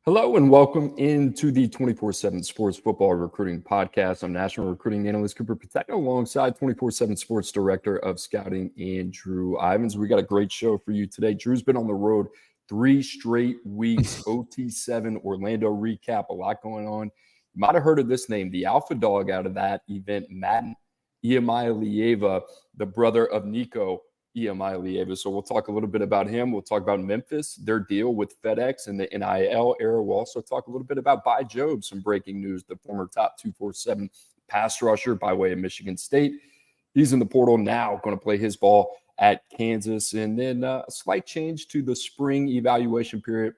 Hello and welcome into the 24/7 Sports Football Recruiting Podcast. I'm National Recruiting Analyst Cooper Patek alongside 24/7 Sports Director of Scouting Andrew Ivins. We got a great show for you today. Drew's been on the road 3 straight weeks, OT7 Orlando recap, a lot going on. You might have heard of this name, the alpha dog out of that event, Madden Iamaleava, the brother of Nico Iamaleava. So we'll talk a little bit about him. We'll talk about Memphis, their deal with FedEx and the NIL era. We'll also talk a little bit about By Job, some breaking news, the former top 247 pass rusher by way of Michigan State. He's in the portal now, going to play his ball at Kansas. And then a slight change to the spring evaluation period.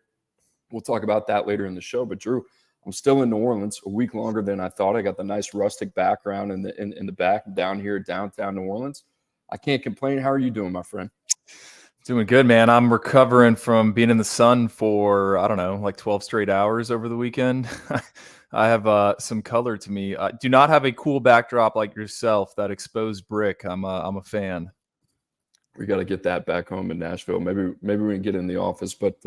We'll talk about that later in the show. But Drew, I'm still in New Orleans, a week longer than I thought. I got the nice rustic background in the back down here, downtown New Orleans. I can't complain. How are you doing, my friend? Doing good, man. I'm recovering from being in the sun for, I don't know, like 12 straight hours over the weekend. I have some color to me. I do not have a cool backdrop like yourself, that exposed brick. I'm a fan. We got to get that back home in Nashville. Maybe we can get in the office. But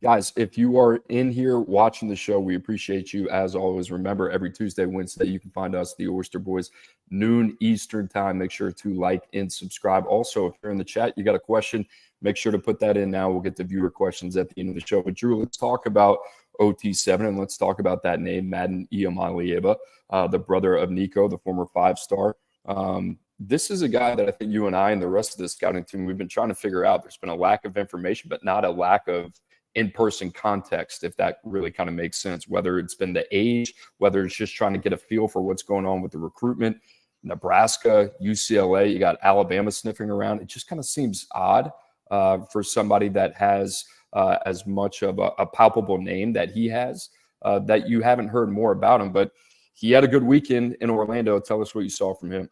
guys, if you are in here watching the show, we appreciate you as always. Remember, every Tuesday, Wednesday, you can find us, the Oyster Boys, noon Eastern time. Make sure to like and subscribe. Also, if you're in the chat, you got a question, make sure to put that in now. We'll get to viewer questions at the end of the show. But Drew, let's talk about OT7 and let's talk about that name, Madden Iamaleava, the brother of Nico, the former 5-star. This is a guy that I think you and I and the rest of the scouting team, we've been trying to figure out. There's been a lack of information, but not a lack of in-person context, if that really kind of makes sense, whether it's been the age, whether it's just trying to get a feel for what's going on with the recruitment. Nebraska, UCLA, you got Alabama sniffing around. It just kind of seems odd for somebody that has as much of a palpable name that he has, that you haven't heard more about him. But he had a good weekend in Orlando. Tell us what you saw from him.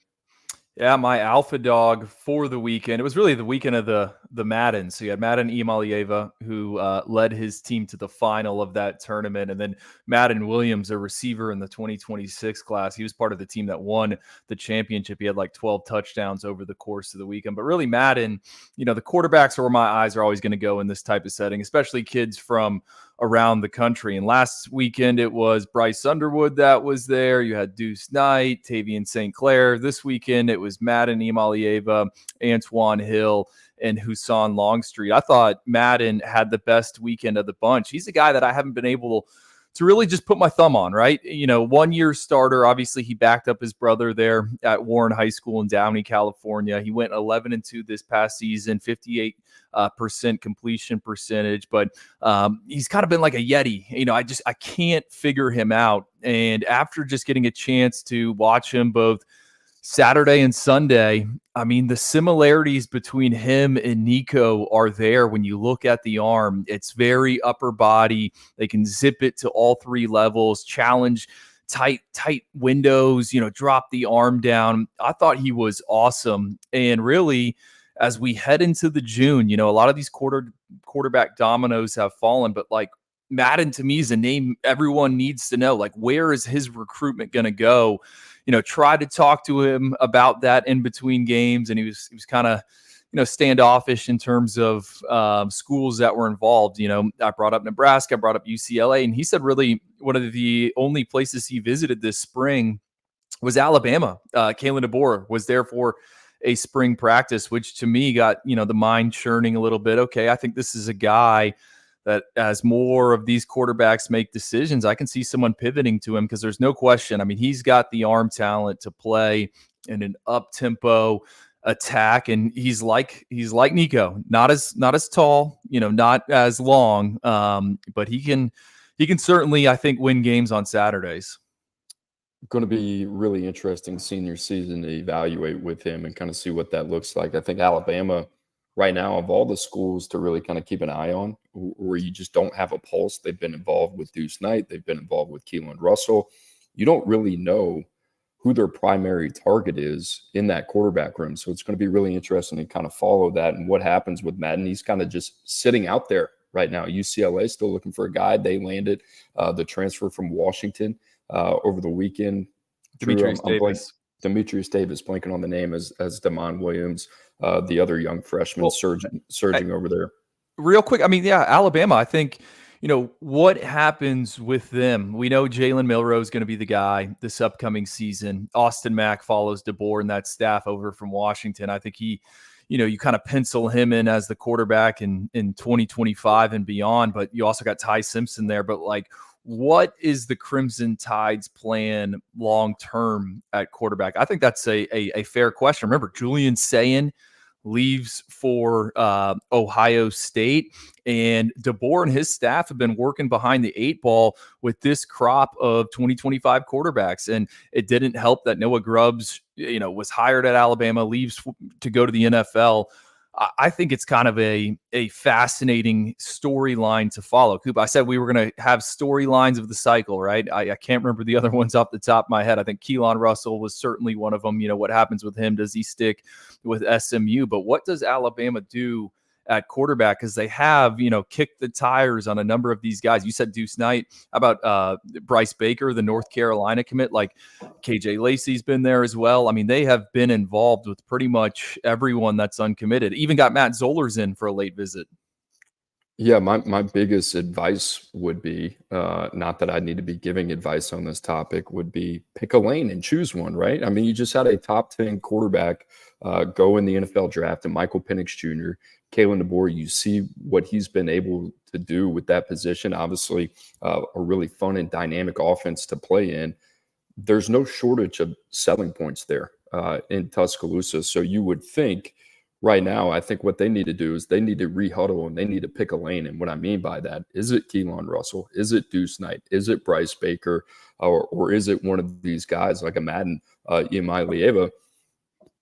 Yeah, my alpha dog for the weekend. It was really the weekend of the Madden. So you had Madden Iamaleava, who led his team to the final of that tournament. And then Madden Williams, a receiver in the 2026 class. He was part of the team that won the championship. He had like 12 touchdowns over the course of the weekend. But really, Madden, the quarterbacks are where my eyes are always going to go in this type of setting, especially kids from around the country. And last weekend, it was Bryce Underwood that was there. You had Deuce Knight, Tavian St. Clair. This weekend, it was Madden Iamaleava, Antoine Hill, and Husan Longstreet. I thought Madden had the best weekend of the bunch. He's a guy that I haven't been able to really just put my thumb on, right? 1-year starter. Obviously, he backed up his brother there at Warren High School in Downey, California. He went 11-2 this past season, 58% completion percentage, but he's kind of been like a Yeti. I can't figure him out. And after just getting a chance to watch him both Saturday and Sunday, I mean, the similarities between him and Nico are there when you look at the arm. It's very upper body. They can zip it to all 3 levels, challenge tight windows, drop the arm down. I thought he was awesome. And really, as we head into the June, a lot of these quarterback dominoes have fallen, but like Madden to me is a name everyone needs to know. Like, where is his recruitment going to go? Try to talk to him about that in between games, and he was kind of standoffish in terms of schools that were involved. I brought up Nebraska, I brought up UCLA, and he said really one of the only places he visited this spring was Alabama. Kalen DeBoer was there for a spring practice, which to me got the mind churning a little bit. Okay, I think this is a guy that as more of these quarterbacks make decisions, I can see someone pivoting to him, because there's no question. I mean, he's got the arm talent to play in an up-tempo attack, and he's like Nico, not as tall, not as long, but he can certainly, I think, win games on Saturdays. Going to be really interesting senior season to evaluate with him and kind of see what that looks like. I think Alabama right now, of all the schools to really kind of keep an eye on, where you just don't have a pulse. They've been involved with Deuce Knight. They've been involved with Keelan Russell. You don't really know who their primary target is in that quarterback room. So it's going to be really interesting to kind of follow that and what happens with Madden. He's kind of just sitting out there right now. UCLA still looking for a guy. They landed the transfer from Washington over the weekend. Demetrius Davis. Demetrius Davis, blanking on the name, as Damon Williams, the other young freshman surging over there. Real quick, I mean, yeah, Alabama, I think, what happens with them? We know Jalen Milroe is going to be the guy this upcoming season. Austin Mack follows DeBoer and that staff over from Washington. I think you kind of pencil him in as the quarterback in 2025 and beyond, but you also got Ty Simpson there. But what is the Crimson Tide's plan long-term at quarterback? I think that's a fair question. Remember, Julian Sayin leaves for Ohio State, and DeBoer and his staff have been working behind the 8 ball with this crop of 2025 quarterbacks. And it didn't help that Noah Grubbs, was hired at Alabama, leaves to go to the NFL. I think it's kind of a fascinating storyline to follow. Coop, I said we were going to have storylines of the cycle, right? I can't remember the other ones off the top of my head. I think Keelan Russell was certainly one of them. What happens with him? Does he stick with SMU? But what does Alabama do at quarterback? Because they have, kicked the tires on a number of these guys. You said Deuce Knight. How about Bryce Baker, the North Carolina commit? KJ Lacey's been there as well. I mean, they have been involved with pretty much everyone that's uncommitted. Even got Matt Zollers in for a late visit. Yeah, my biggest advice would be, not that I need to be giving advice on this topic, would be pick a lane and choose one, right? I mean, you just had a top 10 quarterback go in the NFL draft, and Michael Penix Jr., Kalen DeBoer. You see what he's been able to do with that position. Obviously, a really fun and dynamic offense to play in. There's no shortage of selling points there in Tuscaloosa. So you would think right now, I think what they need to do is they need to rehuddle and they need to pick a lane. And what I mean by that, is it Keelan Russell? Is it Deuce Knight? Is it Bryce Baker? Or is it one of these guys like a Madden Iamaleava?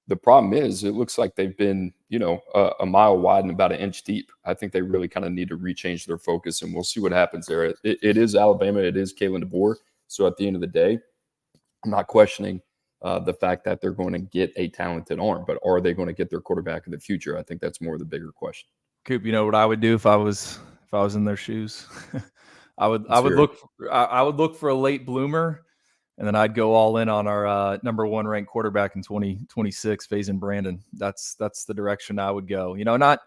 The problem is it looks like they've been, a mile wide and about an inch deep. I think they really kind of need to rechange their focus, and we'll see what happens there. It is Alabama. It is Kalen DeBoer. So at the end of the day, I'm not questioning the fact that they're going to get a talented arm, but are they going to get their quarterback in the future? I think that's more the bigger question. Coop, you know what I would do if I was in their shoes? I would look for a late bloomer, and then I'd go all in on our number 1 ranked quarterback in 2026, Faison Brandon. That's the direction I would go. Not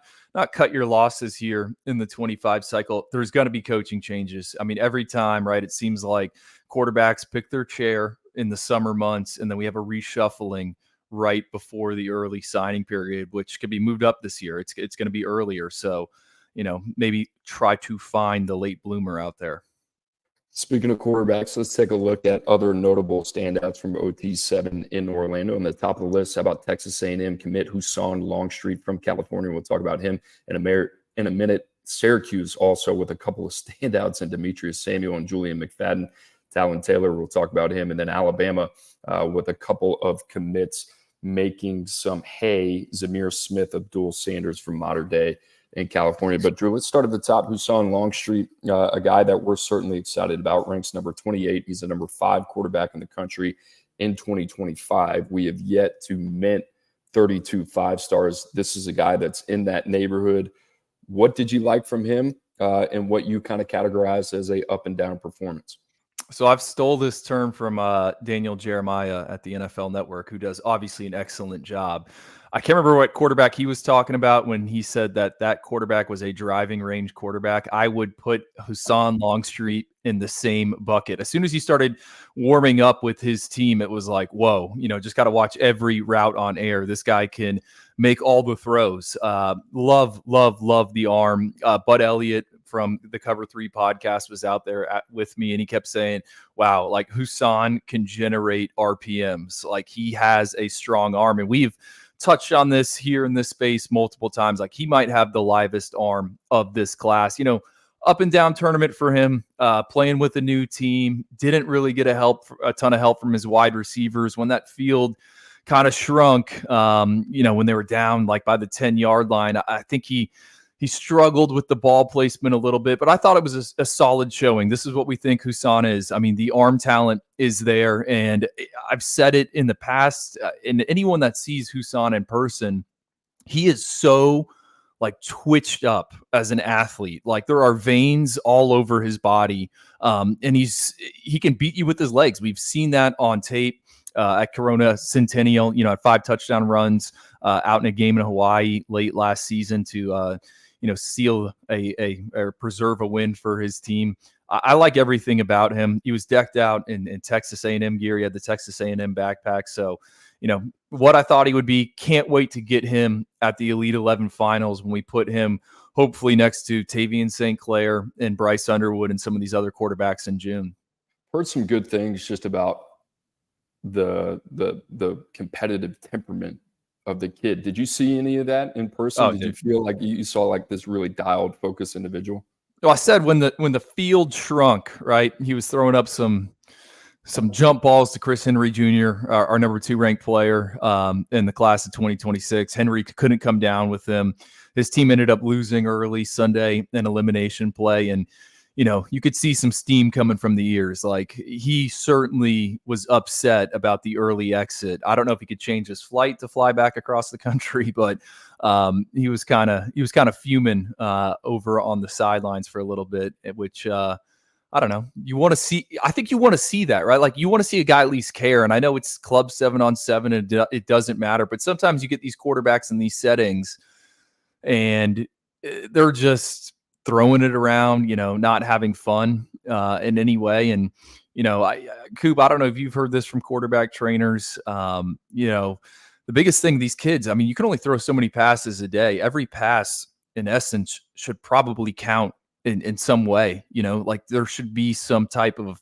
cut your losses here in the 25 cycle. There's going to be coaching changes. I mean, every time, right? It seems like quarterbacks pick their chair in the summer months, and then we have a reshuffling right before the early signing period, which could be moved up this year. It's going to be earlier. So, maybe try to find the late bloomer out there. Speaking of quarterbacks, let's take a look at other notable standouts from OT7 in Orlando. On the top of the list, how about Texas A&M commit Husan Longstreet from California? We'll talk about him in a minute. Syracuse also with a couple of standouts in Demetrius Samuel and Julian McFadden. Tylon Taylor, we'll talk about him. And then Alabama with a couple of commits making some hay. Zamir Smith, Abdul Sanders from Mater Dei in California. But Drew, let's start at the top. Husan Longstreet, a guy that we're certainly excited about, ranks number 28. He's the number 5 quarterback in the country in 2025. We have yet to mint 32 5-stars. This is a guy that's in that neighborhood. What did you like from him and what you kind of categorize as a up and down performance? So I've stole this term from Daniel Jeremiah at the NFL Network, who does obviously an excellent job. I can't remember what quarterback he was talking about when he said that quarterback was a driving range quarterback. I would put Husan Longstreet in the same bucket. As soon as he started warming up with his team, it was like, whoa, just got to watch every route on air. This guy can make all the throws. Love the arm. Bud Elliott from the Cover 3 podcast was out there with me, and he kept saying, wow, like Husan can generate RPMs. Like he has a strong arm. And we've touched on this here in this space multiple times. Like he might have the livest arm of this class. Up and down tournament for him, playing with a new team. Didn't really get a ton of help from his wide receivers when that field kind of shrunk. When they were down like by the 10-yard line, I think he struggled with the ball placement a little bit, but I thought it was a solid showing. This is what we think Husan is. I mean, the arm talent is there, and I've said it in the past, and anyone that sees Husan in person, he is so like twitched up as an athlete. Like there are veins all over his body, and he can beat you with his legs. We've seen that on tape at Corona Centennial, at 5 touchdown runs out in a game in Hawaii late last season to seal or preserve a win for his team. I like everything about him. He was decked out in Texas A&M gear. He had the Texas A&M backpack. So, what I thought he would be. Can't wait to get him at the Elite 11 finals when we put him hopefully next to Tavian St. Clair and Bryce Underwood and some of these other quarterbacks in June. Heard some good things just about the competitive temperament of the kid. Did you see any of that in person? Oh, Did you feel like you saw like this really dialed, focused individual? Well, I said when the field shrunk, right? He was throwing up some jump balls to Chris Henry Jr., our number 2 ranked player in the class of 2026. Henry couldn't come down with him. His team ended up losing early Sunday in elimination play, and you could see some steam coming from the ears. Like, he certainly was upset about the early exit. I don't know if he could change his flight to fly back across the country, but he was kind of fuming over on the sidelines for a little bit, which I don't know. I think you want to see that, right? Like, you want to see a guy at least care. And I know it's club 7-on-7 and it doesn't matter, but sometimes you get these quarterbacks in these settings and they're just throwing it around, not having fun in any way. And, Coop, I don't know if you've heard this from quarterback trainers. The biggest thing, these kids, I mean, you can only throw so many passes a day. Every pass, in essence, should probably count in some way. Like, there should be some type of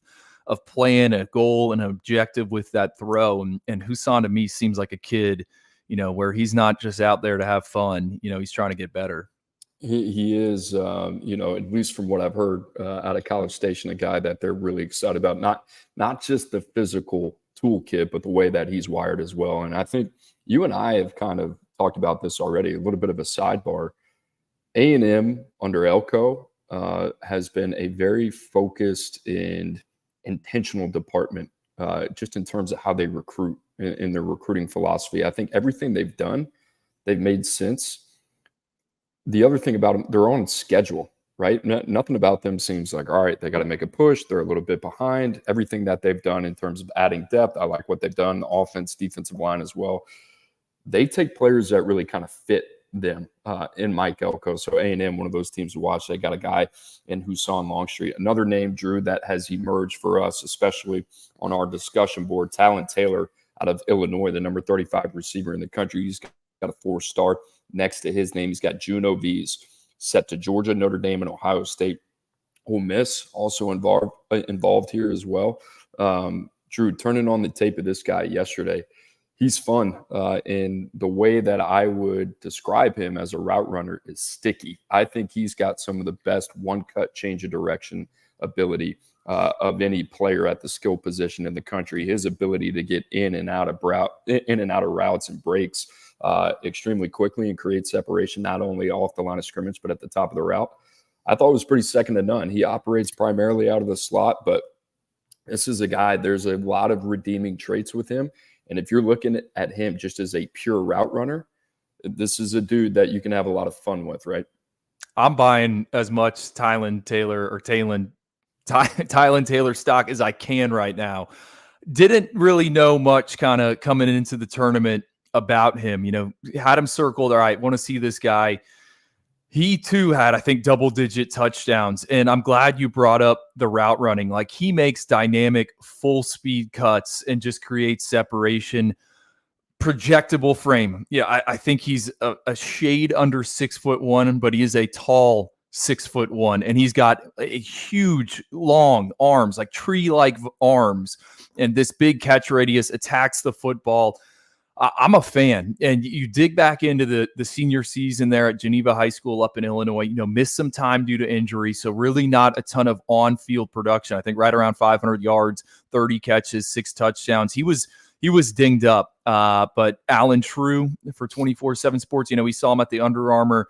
plan, a goal, an objective with that throw. And Husan, to me, seems like a kid, where he's not just out there to have fun. He's trying to get better. He is, at least from what I've heard out of College Station, a guy that they're really excited about. Not just the physical toolkit, but the way that he's wired as well. And I think you and I have kind of talked about this already. A little bit of a sidebar. A&M under Elko has been a very focused and intentional department, just in terms of how they recruit in their recruiting philosophy. I think everything they've done, they've made sense. The other thing about them, they're on schedule, right? Nothing about them seems like, all right, they got to make a push. They're a little bit behind. Everything that they've done in terms of adding depth, I like what they've done, the offense, defensive line as well. They take players that really kind of fit them in Mike Elko. So A&M, one of those teams to watch. They got a guy in Husan Longstreet. Another name, Drew, that has emerged for us, especially on our discussion board, Tylon Taylor out of Illinois, the number 35 receiver in the country. He's got a 4-star. Next to his name, he's got Juno V's set to Georgia, Notre Dame, and Ohio State. Ole Miss also involved here as well. Drew, turning on the tape of this guy yesterday, he's fun. And the way that I would describe him as a route runner is sticky. I think he's got some of the best one-cut change of direction ability of any player at the skill position in the country. His ability to get in and out of routes and breaks extremely quickly and create separation, not only off the line of scrimmage, but at the top of the route, I thought it was pretty second to none. He operates primarily out of the slot, but this is a guy, there's a lot of redeeming traits with him. And if you're looking at him just as a pure route runner, this is a dude that you can have a lot of fun with, right? I'm buying as much Tylon Taylor stock as I can right now. Didn't really know much kind of coming into the tournament about him. Had him circled. All right, want to see this guy. He too had, I think, double-digit touchdowns. And I'm glad you brought up the route running. Like, he makes dynamic full-speed cuts and just creates separation. Projectable frame. Yeah, I think he's a shade under 6'1", but he is a tall 6'1", and he's got a huge, long arms, like tree-like arms, and this big catch radius, attacks the football. I'm a fan. And you dig back into the senior season there at Geneva High School up in Illinois, missed some time due to injury. So really not a ton of on-field production. I think right around 500 yards, 30 catches, 6 touchdowns. He was dinged up. But Alan True for 24/7 Sports, we saw him at the Under Armour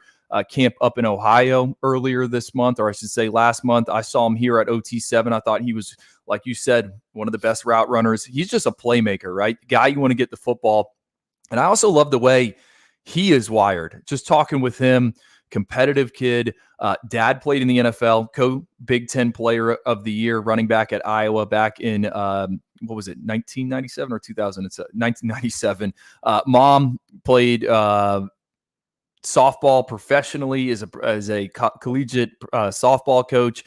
camp up in Ohio earlier this month, or I should say last month. I saw him here at OT7. I thought he was, like you said, one of the best route runners. He's just a playmaker, right? Guy you want to get the football. And I also love the way he is wired. Just talking with him, competitive kid. Dad played in the NFL, co-Big Ten Player of the Year, running back at Iowa back in, 1997 or 2007? 1997. Mom played softball professionally as a collegiate softball coach.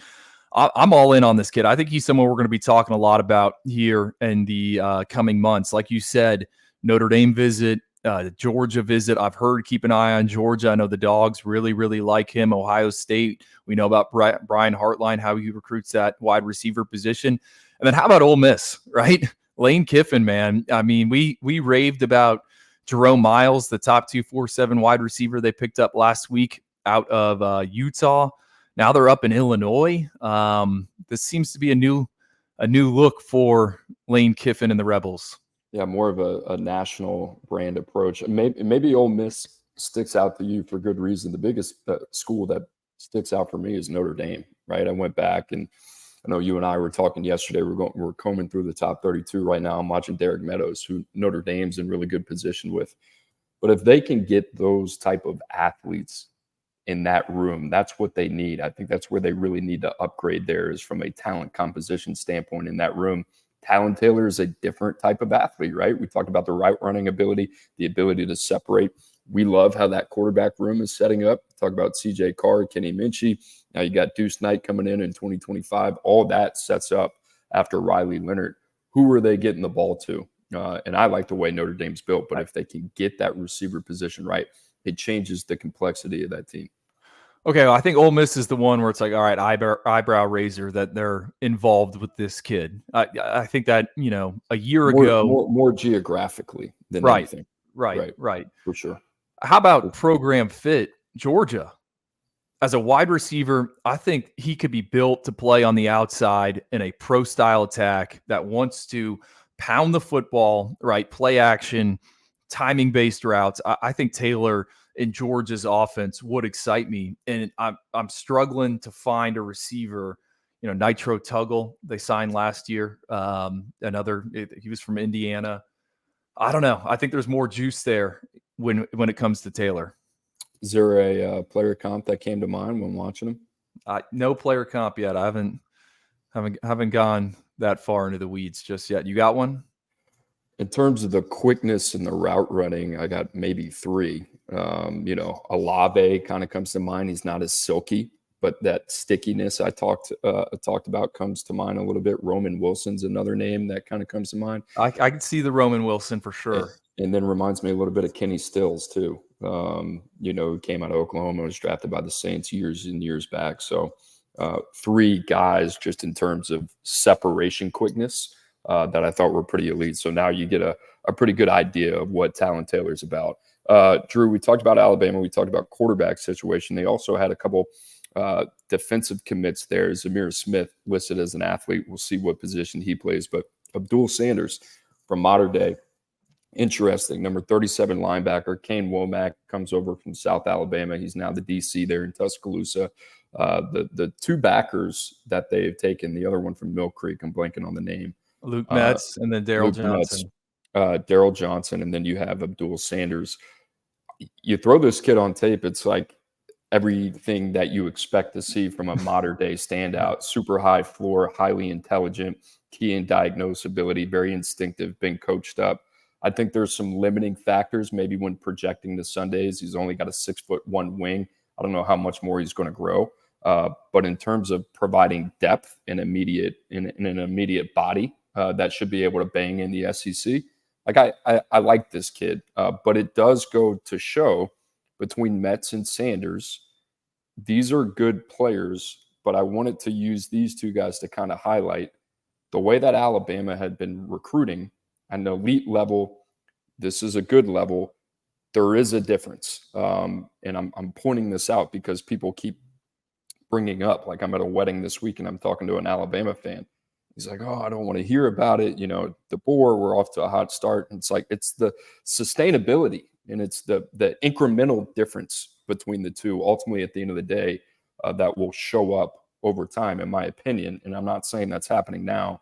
I'm all in on this kid. I think he's someone we're going to be talking a lot about here in the coming months. Like you said, Notre Dame visit, the Georgia visit. I've heard keep an eye on Georgia. I know the Dogs really, really like him. Ohio State, we know about Brian Hartline, how he recruits that wide receiver position. And then how about Ole Miss, right? Lane Kiffin, man. I mean, we raved about Jerome Miles, the top 247 wide receiver they picked up last week out of Utah. Now they're up in Illinois. This seems to be a new look for Lane Kiffin and the Rebels. Yeah, more of a national brand approach. Maybe Ole Miss sticks out to you for good reason. The biggest school that sticks out for me is Notre Dame, right? I went back, and I know you and I were talking yesterday. We're combing through the top 32 right now. I'm watching Derek Meadows, who Notre Dame's in really good position with. But if they can get those type of athletes in that room, that's what they need. I think that's where they really need to upgrade there, is from a talent composition standpoint in that room. Tylon Taylor is a different type of athlete, right? We talked about the route running ability, the ability to separate. We love how that quarterback room is setting up. Talk about CJ Carr, Kenny Minchie. Now you got Deuce Knight coming in 2025. All that sets up after Riley Leonard. Who are they getting the ball to? And I like the way Notre Dame's built, but if they can get that receiver position right, it changes the complexity of that team. Okay, well, I think Ole Miss is the one where it's like, all right, eyebrow raiser that they're involved with this kid. I think that, a year ago. More geographically than right, anything. Right. For sure. How about program fit? Georgia. As a wide receiver, I think he could be built to play on the outside in a pro-style attack that wants to pound the football, right? Play action, timing-based routes. I think Taylor in Georgia's offense would excite me. And I'm struggling to find a receiver. Nitro Tuggle, they signed last year. He was from Indiana. I don't know. I think there's more juice there when it comes to Taylor. Is there a player comp that came to mind when watching him? No player comp yet. I haven't gone that far into the weeds just yet. You got one? In terms of the quickness and the route running, I got maybe three. Olave kind of comes to mind. He's not as silky, but that stickiness I talked about comes to mind a little bit. Roman Wilson's another name that kind of comes to mind. I can see the Roman Wilson for sure. And then reminds me a little bit of Kenny Stills too. Who came out of Oklahoma, was drafted by the Saints years and years back. So three guys just in terms of separation quickness that I thought were pretty elite. So now you get a pretty good idea of what Tylon Taylor's about. Drew, we talked about Alabama. We talked about quarterback situation. They also had a couple defensive commits there. Zamir Smith listed as an athlete. We'll see what position he plays. But Abdul Sanders from Modern Day, interesting. Number 37 linebacker. Kane Womack comes over from South Alabama. He's now the DC there in Tuscaloosa. The two backers that they've taken, the other one from Mill Creek, I'm blanking on the name. Luke Metz and then Daryl Johnson. Daryl Johnson, and then you have Abdul Sanders. You throw this kid on tape, it's like everything that you expect to see from a modern day standout. Super high floor, highly intelligent, key and diagnose ability, very instinctive, been coached up. I think there's some limiting factors maybe when projecting the Sundays. He's only got a 6'1" wing. I don't know how much more he's going to grow. But in terms of providing depth in an immediate body that should be able to bang in the SEC, like I like this kid. But it does go to show between Metz and Sanders, these are good players, but I wanted to use these two guys to kind of highlight the way that Alabama had been recruiting at an elite level. This is a good level. There is a difference. And I'm pointing this out because people keep bringing up, like I'm at a wedding this week and I'm talking to an Alabama fan. He's like, oh, I don't want to hear about it. DeBoer, we're off to a hot start. And it's like, it's the sustainability and it's the incremental difference between the two. Ultimately, at the end of the day, that will show up over time, in my opinion. And I'm not saying that's happening now,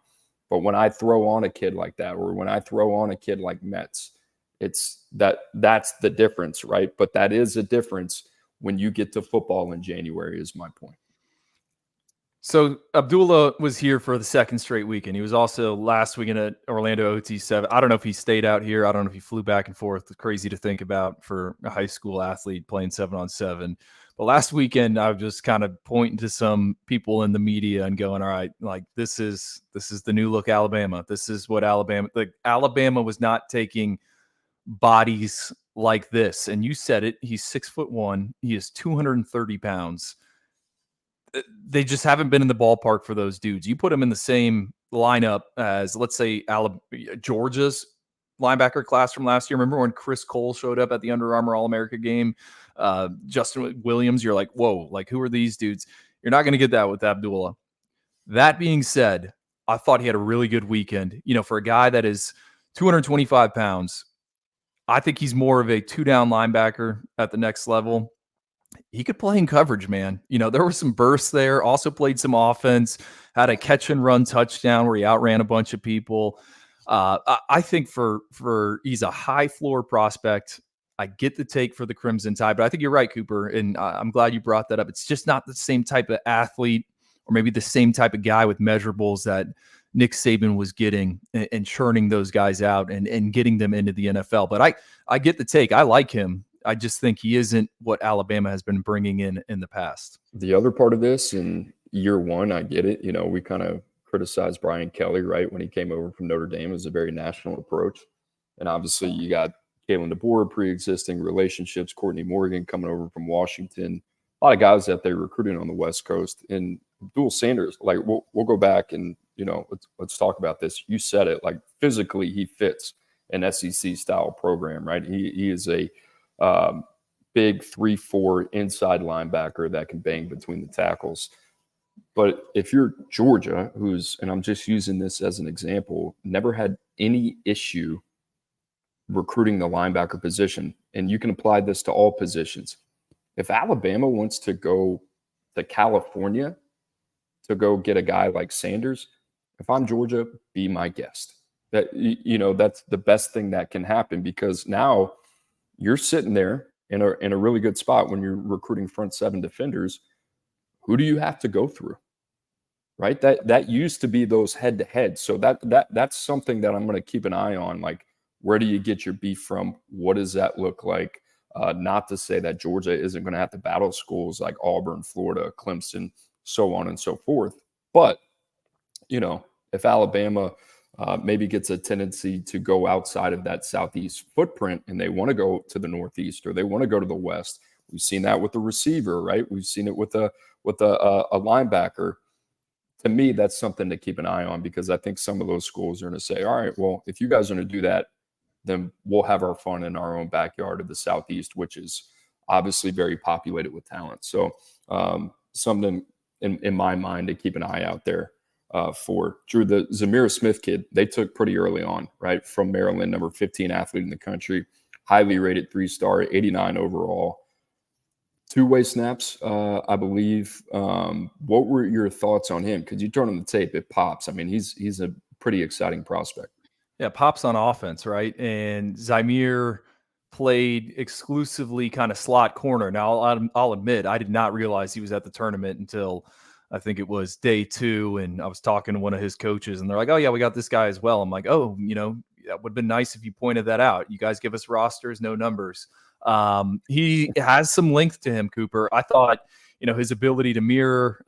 but when I throw on a kid like that, or when I throw on a kid like Metz, that's the difference, right? But that is a difference when you get to football in January, is my point. So Abdullah was here for the second straight weekend. He was also last weekend at Orlando OT7. I don't know if he stayed out here. I don't know if he flew back and forth. It's crazy to think about for a high school athlete playing 7-on-7. But last weekend, I was just kind of pointing to some people in the media and going, all right, like this is the new look Alabama. This is what Alabama was not taking bodies like this. And you said it. He's 6'1". He is 230 pounds. They just haven't been in the ballpark for those dudes. You put them in the same lineup as, let's say, Georgia's linebacker class from last year. Remember when Chris Cole showed up at the Under Armour All-America game? Justin Williams, you're like, whoa, like who are these dudes? You're not going to get that with Abdullah. That being said, I thought he had a really good weekend. For a guy that is 225 pounds, I think he's more of a two-down linebacker at the next level. He could play in coverage, man. There were some bursts there, also played some offense, had a catch and run touchdown where he outran a bunch of people. I think for he's a high floor prospect. I get the take for the Crimson Tide, but I think you're right, Cooper. And I'm glad you brought that up. It's just not the same type of athlete or maybe the same type of guy with measurables that Nick Saban was getting and churning those guys out and getting them into the NFL. But I get the take. I like him. I just think he isn't what Alabama has been bringing in the past. The other part of this, in year one, I get it. We kind of criticized Brian Kelly, right, when he came over from Notre Dame. It was a very national approach. And obviously you got Kalen DeBoer, pre-existing relationships, Courtney Morgan coming over from Washington, a lot of guys that they're recruiting on the West Coast. And Abdul Sanders, like we'll go back and, let's talk about this. You said it, like physically he fits an SEC style program, right? He is a big 3-4 inside linebacker that can bang between the tackles. But if you're Georgia, and I'm just using this as an example, never had any issue recruiting the linebacker position, and you can apply this to all positions. If Alabama wants to go to California to go get a guy like Sanders, if I'm Georgia, be my guest. That's the best thing that can happen, because now you're sitting there in a really good spot when you're recruiting front seven defenders. Who do you have to go through? Right? That used to be those head-to-head. So that's something that I'm going to keep an eye on. Like, where do you get your beef from? What does that look like? Not to say that Georgia isn't going to have to battle schools like Auburn, Florida, Clemson, so on and so forth. But, if Alabama maybe gets a tendency to go outside of that Southeast footprint and they want to go to the Northeast or they want to go to the West, we've seen that with the receiver, right? We've seen it with a linebacker. To me, that's something to keep an eye on, because I think some of those schools are going to say, all right, well, if you guys are going to do that, then we'll have our fun in our own backyard of the Southeast, which is obviously very populated with talent. So something in my mind to keep an eye out there for. Drew, the Zamir Smith kid, they took pretty early on, right, from Maryland, number 15 athlete in the country, highly rated 3-star, 89 overall. Two-way snaps, I believe. What were your thoughts on him? Because you turn on the tape, it pops. I mean, he's a pretty exciting prospect. Yeah, pops on offense, right? And Zamir played exclusively kind of slot corner. Now, I'll admit, I did not realize he was at the tournament until I think it was day 2, and I was talking to one of his coaches, and they're like, oh, yeah, we got this guy as well. I'm like, oh, that would have been nice if you pointed that out. You guys give us rosters, no numbers. He has some length to him, Cooper. I thought, his ability to mirror,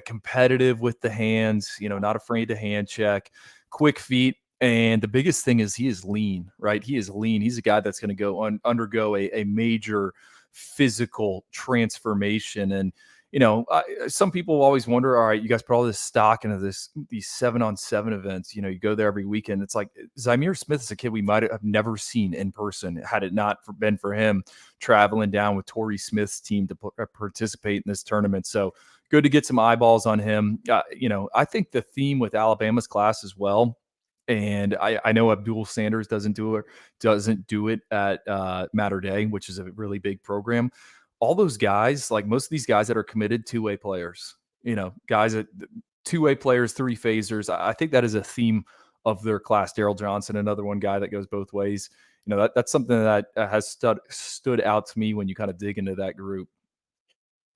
competitive with the hands, not afraid to hand check, quick feet. And the biggest thing is he is lean, right? He is lean. He's a guy that's going to undergo a major physical transformation. And, some people always wonder, all right, you guys put all this stock into these 7-on-7 events. You go there every weekend. It's like Zamir Smith is a kid we might have never seen in person had it not been for him traveling down with Torrey Smith's team to participate in this tournament. So good to get some eyeballs on him. I think the theme with Alabama's class as well, and I know Abdul Sanders doesn't do it at Mater Day, which is a really big program. All those guys, like most of these guys that are committed two-way players, guys that two-way players, three-phasers. I think that is a theme of their class. Daryl Johnson, another one guy that goes both ways. That's something that has stood out to me when you kind of dig into that group.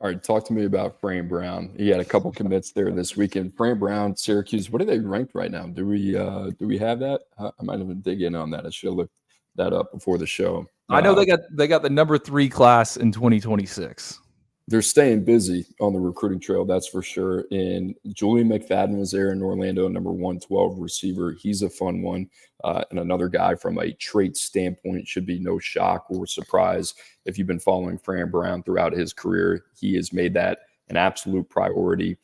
All right, talk to me about Fran Brown. He had a couple commits there this weekend. Fran Brown, Syracuse. What are they ranked right now? Do we have that? I might even dig in on that. I should have looked that up before the show. I know they got the number 3 class in 2026. They're staying busy on the recruiting trail, that's for sure. And Julian McFadden was there in Orlando, number 112 receiver. He's a fun one. And another guy from a trait standpoint should be no shock or surprise. If you've been following Fran Brown throughout his career, he has made that an absolute priority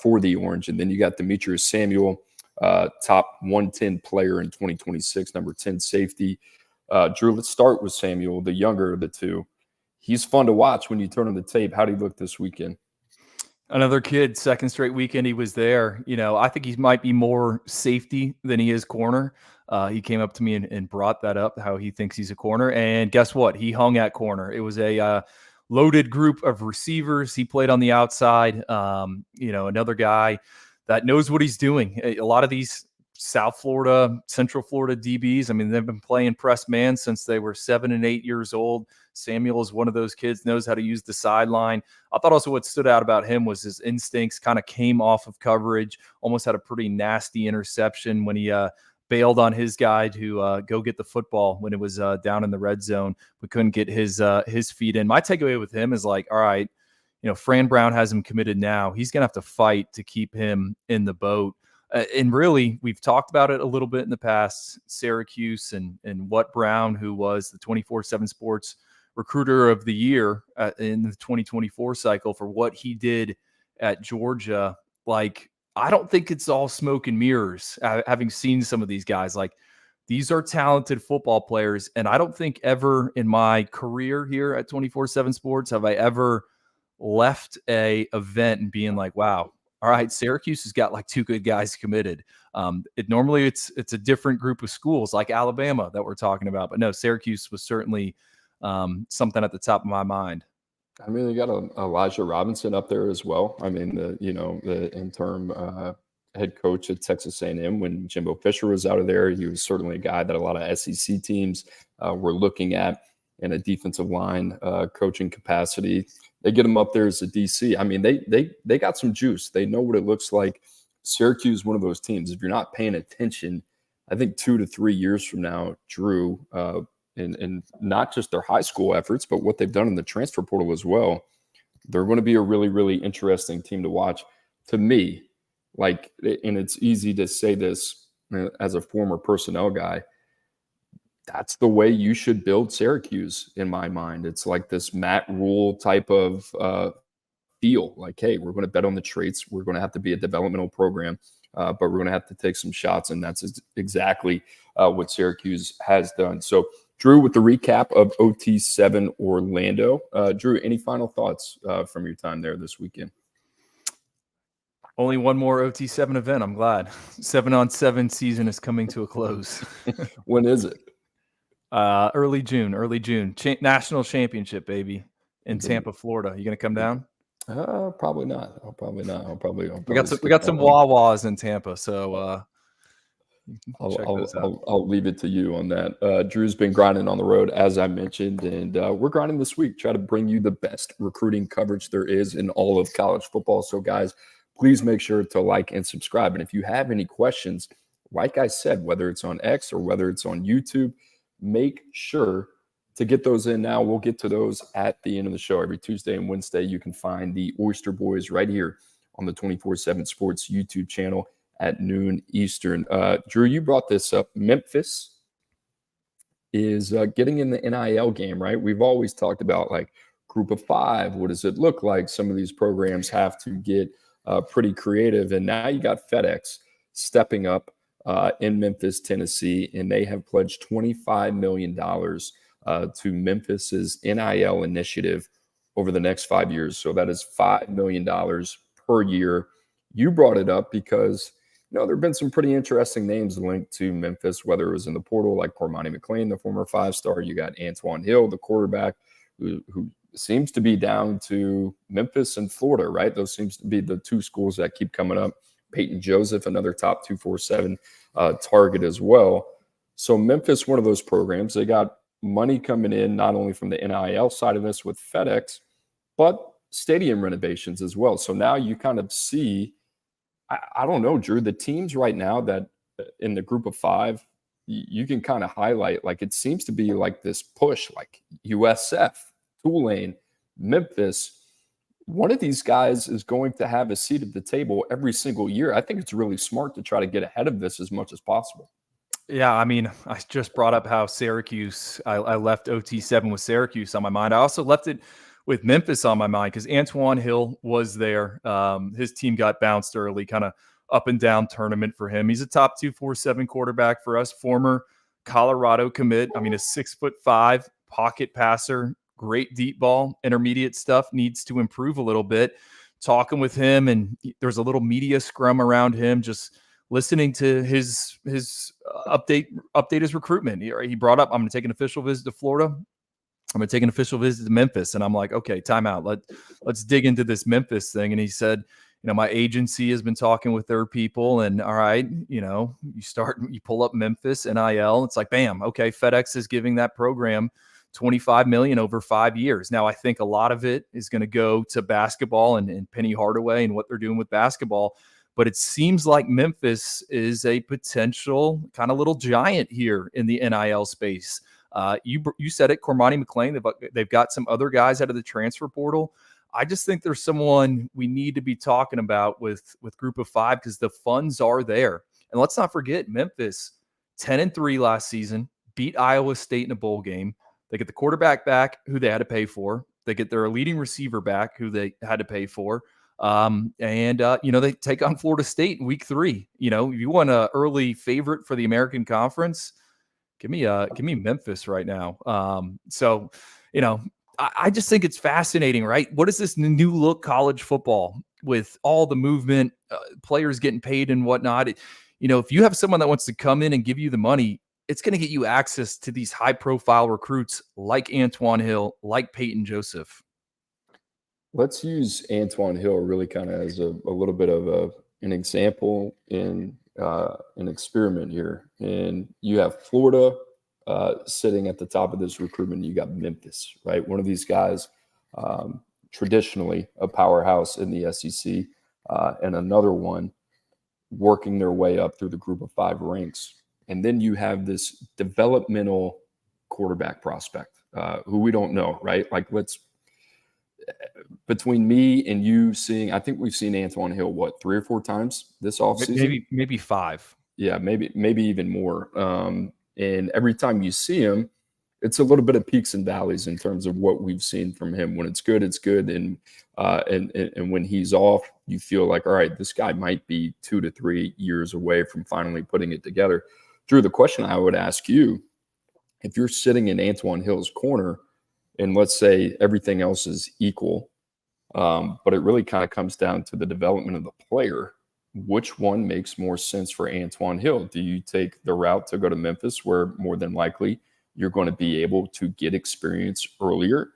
for the Orange. And then you got Demetrius Samuel, top 110 player in 2026, number 10 safety. Drew, let's start with Samuel, the younger of the two. He's fun to watch when you turn on the tape. How did he look this weekend? Another kid, second straight weekend he was there. I think he might be more safety than he is corner. He came up to me and brought that up, how he thinks he's a corner. And guess what? He hung at corner. It was a loaded group of receivers. He played on the outside. Another guy that knows what he's doing. A lot of these South Florida, Central Florida DBs, I mean, they've been playing press man since they were 7 and 8 years old. Samuel is one of those kids, knows how to use the sideline. I thought also what stood out about him was his instincts, kind of came off of coverage, almost had a pretty nasty interception when he bailed on his guy to go get the football when it was down in the red zone, but couldn't get his feet in. My takeaway with him is like, all right, Fran Brown has him committed now. He's going to have to fight to keep him in the boat. And really, we've talked about it a little bit in the past, Syracuse and what Brown, who was the 24/7 Sports Recruiter of the Year in the 2024 cycle for what he did at Georgia. Like, I don't think it's all smoke and mirrors, having seen some of these guys. Like, these are talented football players, and I don't think ever in my career here at 24/7 Sports have I ever left a event and being like, wow, all right, Syracuse has got like 2 good guys committed. Normally it's a different group of schools like Alabama that we're talking about, but no, Syracuse was certainly something at the top of my mind. I mean, you got Elijah Robinson up there as well. I mean, the interim head coach at Texas A&M when Jimbo Fisher was out of there, he was certainly a guy that a lot of SEC teams were looking at in a defensive line coaching capacity. They get him up there as a DC. I mean, they got some juice. They know what it looks like. Syracuse is one of those teams. If you're not paying attention, I think 2 to 3 years from now, Drew, and not just their high school efforts, but what they've done in the transfer portal as well, they're going to be a really, really interesting team to watch. To me, like, and it's easy to say this as a former personnel guy, that's the way you should build Syracuse in my mind. It's like this Matt Rule type of feel. Like, hey, we're going to bet on the traits. We're going to have to be a developmental program, but we're going to have to take some shots, and that's exactly what Syracuse has done. So, Drew, with the recap of OT7 Orlando. Drew, any final thoughts from your time there this weekend? Only one more OT7 event. I'm glad. 7-on-7 season is coming to a close. When is it? Early June. National championship, baby, in Tampa, Florida. You going to come down? Probably not. I'll probably we got some Wawas in Tampa, so I'll leave it to you on that. Drew's been grinding on the road, as I mentioned, and we're grinding this week. Try to bring you the best recruiting coverage there is in all of college football. So, guys, please make sure to like and subscribe. And if you have any questions, like I said, whether it's on X or whether it's on YouTube, make sure to get those in now. We'll get to those at the end of the show. Every Tuesday and Wednesday, you can find the Oyster Boys right here on the 24/7 Sports YouTube channel at noon Eastern. Drew, you brought this up. Memphis is getting in the NIL game, right? We've always talked about like group of 5. What does it look like? Some of these programs have to get pretty creative. And now you got FedEx stepping up in Memphis, Tennessee, and they have pledged $25 million to Memphis's NIL initiative over the next 5 years. So that is $5 million per year. You brought it up because there have been some pretty interesting names linked to Memphis, whether it was in the portal, like Cormani McLean, the former 5-star. You got Antoine Hill, the quarterback, who seems to be down to Memphis and Florida, right? Those seems to be the 2 schools that keep coming up. Peyton Joseph, another top 247 target as well. So Memphis, one of those programs, they got money coming in not only from the NIL side of this with FedEx, but stadium renovations as well. So now you kind of see, I don't know, Drew, the teams right now that in the group of 5, you can kind of highlight, like it seems to be like this push, like USF, Tulane, Memphis. One of these guys is going to have a seat at the table every single year. I think it's really smart to try to get ahead of this as much as possible. Yeah, I mean, I just brought up how Syracuse, I left OT7 with Syracuse on my mind. I also left it with Memphis on my mind because Antoine Hill was there. His team got bounced early, kind of up and down tournament for him. He's a top 247 quarterback for us, former Colorado commit. I mean, a 6'5" pocket passer, great deep ball, intermediate stuff, needs to improve a little bit. Talking with him, and there's a little media scrum around him, just listening to his update his recruitment. He brought up, I'm going to take an official visit to Florida. I'm going to take an official visit to Memphis. And I'm like, okay, time out. Let's dig into this Memphis thing. And he said, my agency has been talking with their people, and all right, you pull up Memphis NIL. It's like, bam. Okay. FedEx is giving that program $25 million over 5 years. Now, I think a lot of it is going to go to basketball and Penny Hardaway and what they're doing with basketball. But it seems like Memphis is a potential kind of little giant here in the NIL space. You said it, Cormani McClain. They've got some other guys out of the transfer portal. I just think there's someone we need to be talking about with Group of 5 because the funds are there. And let's not forget, Memphis 10-3 last season, beat Iowa State in a bowl game. They get the quarterback back, who they had to pay for. They get their leading receiver back, who they had to pay for. They take on Florida State in week 3. If you want an early favorite for the American Conference, give me Memphis right now. I just think it's fascinating, right? What is this new look college football with all the movement, players getting paid and whatnot? If you have someone that wants to come in and give you the money, it's going to get you access to these high profile recruits like Antoine Hill, like Peyton Joseph. Let's use Antoine Hill really kind of as a little bit of an example in an experiment here. And you have Florida sitting at the top of this recruitment. You got Memphis, right? One of these guys, traditionally a powerhouse in the SEC, and another one working their way up through the Group of 5 ranks. And then you have this developmental quarterback prospect who we don't know, right? Like between me and you seeing, I think we've seen Antoine Hill, 3 or 4 times this offseason? Maybe 5. Yeah, maybe even more. And every time you see him, it's a little bit of peaks and valleys in terms of what we've seen from him. When it's good, it's good. And when he's off, you feel like, all right, this guy might be 2 to 3 years away from finally putting it together. Drew, the question I would ask you, if you're sitting in Antoine Hill's corner and let's say everything else is equal, but it really kind of comes down to the development of the player, which one makes more sense for Antoine Hill? Do you take the route to go to Memphis where more than likely you're going to be able to get experience earlier?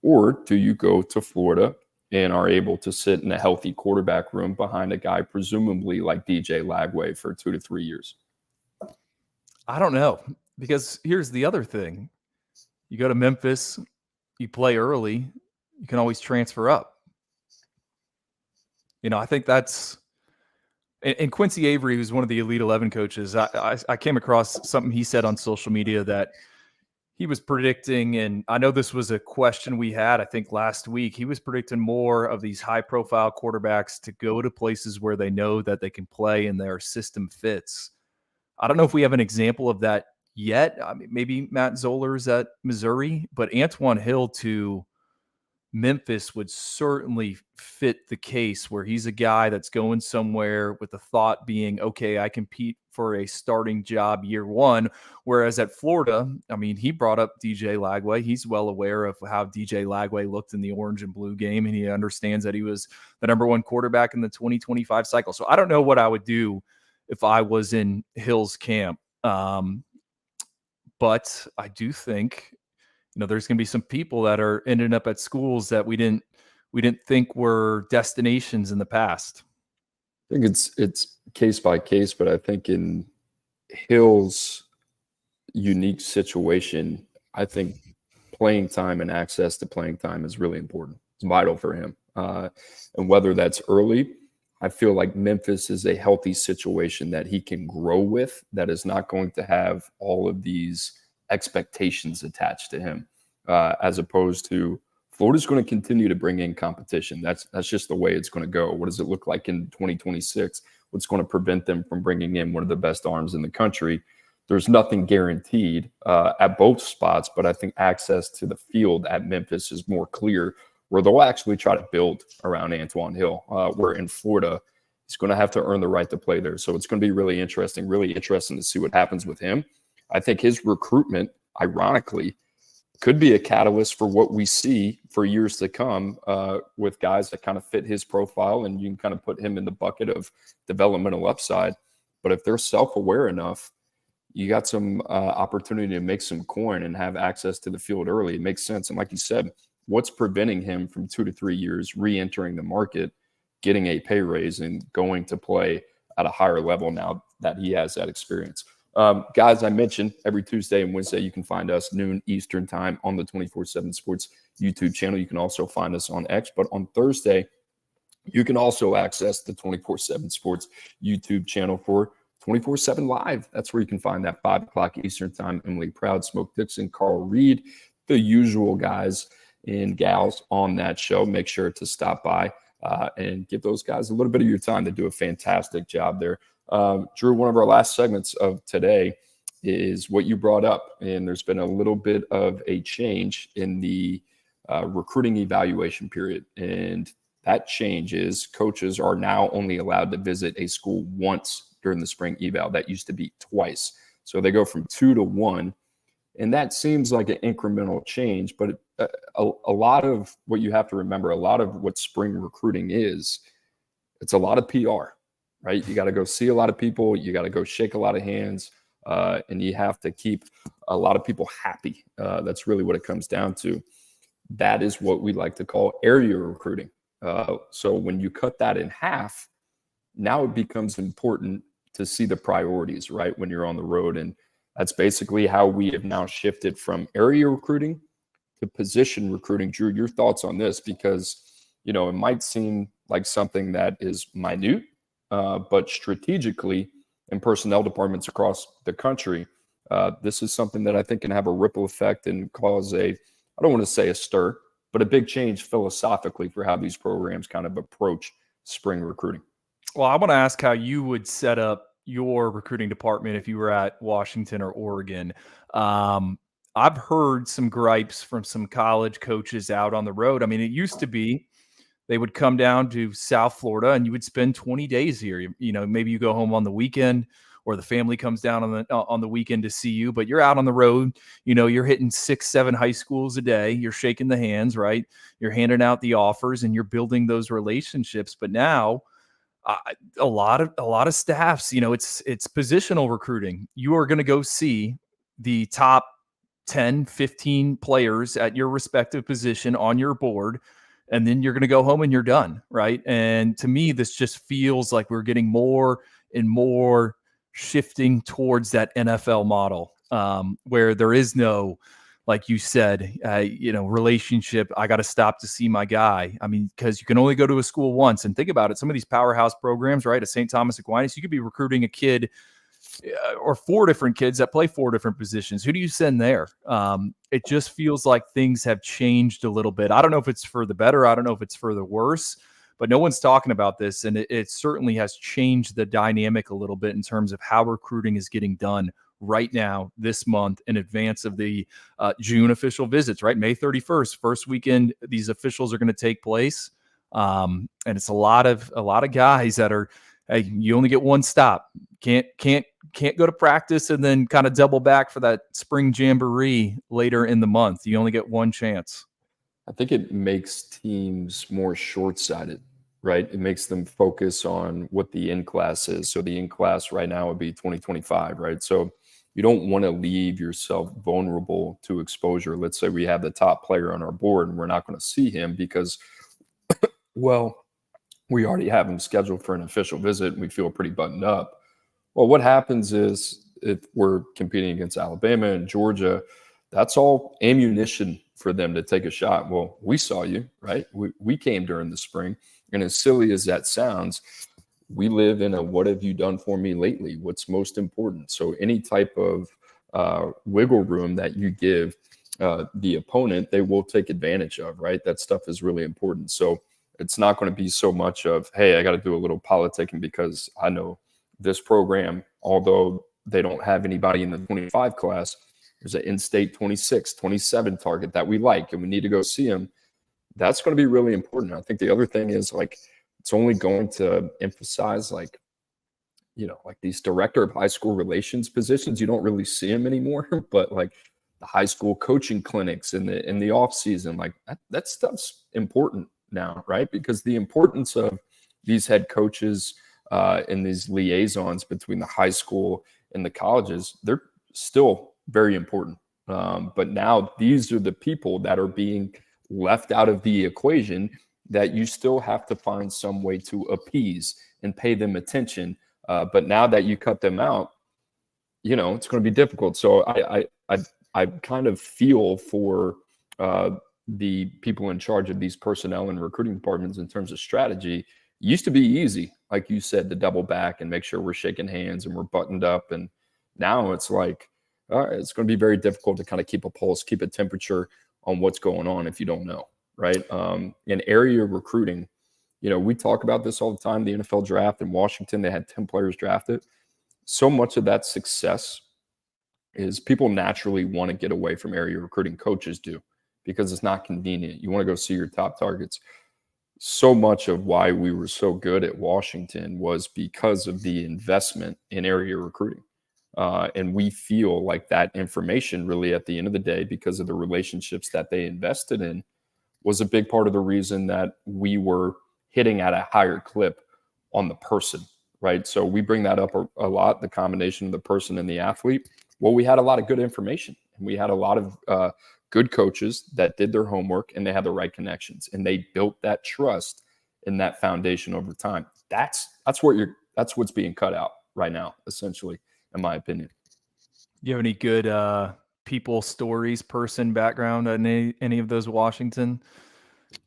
Or do you go to Florida and are able to sit in a healthy quarterback room behind a guy presumably like DJ Lagway for 2 to 3 years? I don't know, because here's the other thing. You go to Memphis, you play early, you can always transfer up. I think that's – and Quincy Avery, who's one of the Elite 11 coaches, I came across something he said on social media that he was predicting, and I know this was a question we had, I think, last week. He was predicting more of these high-profile quarterbacks to go to places where they know that they can play and their system fits. I don't know if we have an example of that yet. I mean, maybe Matt Zollers at Missouri, but Antoine Hill to Memphis would certainly fit the case where he's a guy that's going somewhere with the thought being, okay, I compete for a starting job year 1. Whereas at Florida, I mean, he brought up DJ Lagway. He's well aware of how DJ Lagway looked in the orange and blue game, and he understands that he was the number 1 quarterback in the 2025 cycle. So I don't know what I would do if I was in Hill's camp. But I do think, there's going to be some people that are ending up at schools that we didn't think were destinations in the past. I think it's case by case, but I think in Hill's unique situation, I think playing time and access to playing time is really important. It's vital for him. And whether that's early, I feel like Memphis is a healthy situation that he can grow with, that is not going to have all of these expectations attached to him, as opposed to Florida's going to continue to bring in competition. That's just the way it's going to go. What does it look like in 2026? What's going to prevent them from bringing in one of the best arms in the country? There's nothing guaranteed at both spots, but I think access to the field at Memphis is more clear, where they'll actually try to build around Antoine Hill, where in Florida, he's going to have to earn the right to play there. So it's going to be really interesting to see what happens with him. I think his recruitment, ironically, could be a catalyst for what we see for years to come with guys that kind of fit his profile, and you can kind of put him in the bucket of developmental upside. But if they're self-aware enough, you got some opportunity to make some coin and have access to the field early. It makes sense. And like you said, what's preventing him from 2 to 3 years re-entering the market, getting a pay raise, and going to play at a higher level now that he has that experience? Guys, I mentioned every Tuesday and Wednesday you can find us noon Eastern time on the 24/7 Sports YouTube channel. You can also find us on X, but on Thursday, you can also access the 24/7 Sports YouTube channel for 24/7 Live. That's where you can find that 5 o'clock Eastern time. Emily Proud, Smoke Dixon, Carl Reed, the usual guys and gals on that show. Make sure to stop by and give those guys a little bit of your time. They do a fantastic job there. Drew, one of our last segments of today is what you brought up, and there's been a little bit of a change in the recruiting evaluation period. And that change is coaches are now only allowed to visit a school once during the spring eval. That used to be twice. So they go from 2 to 1. And that seems like an incremental change, but a lot of what you have to remember, a lot of what spring recruiting is, it's a lot of PR, right? You got to go see a lot of people. You got to go shake a lot of hands, and you have to keep a lot of people happy. That's really what it comes down to. That is what we like to call area recruiting. So when you cut that in half, now it becomes important to see the priorities, right, when you're on the road. And that's basically how we have now shifted from area recruiting to position recruiting. Drew, your thoughts on this? Because, it might seem like something that is minute, but strategically in personnel departments across the country, this is something that I think can have a ripple effect and cause I don't want to say a stir, but a big change philosophically for how these programs kind of approach spring recruiting. Well, I want to ask how you would set up your recruiting department if you were at Washington or Oregon. I've heard some gripes from some college coaches out on the road. I mean, it used to be they would come down to South Florida and you would spend 20 days here. Maybe you go home on the weekend, or the family comes down on the weekend to see you, but you're out on the road. You're hitting 6-7 high schools a day. You're shaking the hands, right? You're handing out the offers and you're building those relationships. But now, a lot of staffs, it's positional recruiting. You are going to go see the top 10, 15 players at your respective position on your board, and then you're going to go home and you're done, right? And to me, this just feels like we're getting more and more shifting towards that NFL model, where there is no, like you said, relationship. I got to stop to see my guy. I mean, because you can only go to a school once. And think about it. Some of these powerhouse programs, right, at St. Thomas Aquinas, you could be recruiting a kid or 4 different kids that play 4 different positions. Who do you send there? It just feels like things have changed a little bit. I don't know if it's for the better. I don't know if it's for the worse. But no one's talking about this. And it certainly has changed the dynamic a little bit in terms of how recruiting is getting done right now, this month, in advance of the June official visits, right? May 31st, first weekend, these officials are going to take place. And it's a lot of guys that are, hey, you only get one stop. Can't go to practice and then kind of double back for that spring jamboree later in the month. You only get one chance. I think it makes teams more short-sighted, right? It makes them focus on what the in class is. So the in class right now would be 2025, right? So you don't want to leave yourself vulnerable to exposure. Let's say we have the top player on our board and we're not going to see him because, well, we already have him scheduled for an official visit and we feel pretty buttoned up. Well, what happens is if we're competing against Alabama and Georgia, that's all ammunition for them to take a shot. Well, we saw you, right? We came during the spring. And as silly as that sounds, we live in a what have you done for me lately? What's most important? So any type of wiggle room that you give the opponent, they will take advantage of, right? That stuff is really important. So it's not going to be so much of, hey, I got to do a little politicking because I know this program, although they don't have anybody in the 25 class, there's an in-state 26, 27 target that we like, and we need to go see them. That's going to be really important. I think the other thing is, like, it's only going to emphasize, like, you know, like these director of high school relations positions. You don't really see them anymore, but like the high school coaching clinics in the off season, like that stuff's important now, right? Because the importance of these head coaches and these liaisons between the high school and the colleges, they're still very important. But now these are the people that are being left out of the equation that you still have to find some way to appease and pay them attention. But now that you cut them out, you know, it's going to be difficult. So I kind of feel for the people in charge of these personnel and recruiting departments in terms of strategy. It used to be easy, like you said, to double back and make sure we're shaking hands and we're buttoned up. And now it's like, it's going to be very difficult to kind of keep a pulse, keep a temperature on what's going on if you don't know, right? In area recruiting, you know, we talk about this all the time. The NFL draft in Washington, they had 10 players drafted. So much of that success is people naturally want to get away from area recruiting. Coaches do, because it's not convenient. You want to go see your top targets. So much of why we were so good at Washington was because of the investment in area recruiting. And we feel like that information really at the end of the day, because of the relationships that they invested in, was a big part of the reason that we were hitting at a higher clip on the person, right? So we bring that up a lot, the combination of the person and the athlete. Well, we had a lot of good information, and we had a lot of good coaches that did their homework, and they had the right connections, and they built that trust in that foundation over time. That's what's being cut out right now, essentially, in my opinion. Do you have any good people stories, person background on any of those Washington